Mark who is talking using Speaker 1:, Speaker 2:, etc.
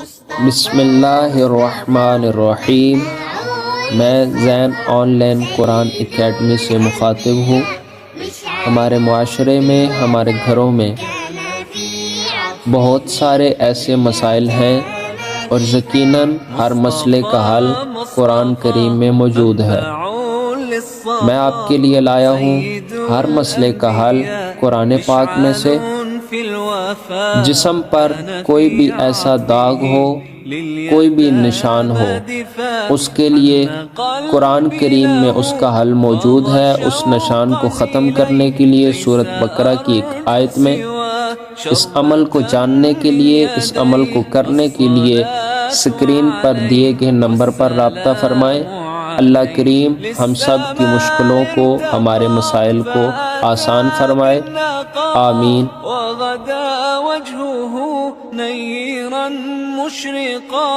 Speaker 1: بسم اللہ الرحمن الرحیم۔ میں زین آن لائن قرآن اکیڈمی سے مخاطب ہوں۔ ہمارے معاشرے میں، ہمارے گھروں میں بہت سارے ایسے مسائل ہیں اور یقیناً ہر مسئلے کا حل قرآن کریم میں موجود ہے۔ میں آپ کے لیے لایا ہوں ہر مسئلے کا حل قرآن پاک میں سے۔ جسم پر کوئی بھی ایسا داغ ہو، کوئی بھی نشان ہو، اس کے لیے قرآن کریم میں اس کا حل موجود ہے۔ اس نشان کو ختم کرنے کے لیے سورۃ بقرہ کی ایک آیت میں، اس عمل کو جاننے کے لیے، اس عمل کو کرنے کے لیے سکرین پر دیے گئے نمبر پر رابطہ فرمائیں۔ اللہ کریم ہم سب کی مشکلوں کو، ہمارے مسائل کو آسان فرمائے، آمین۔
Speaker 2: وغدا وجهه نيرا مشرقا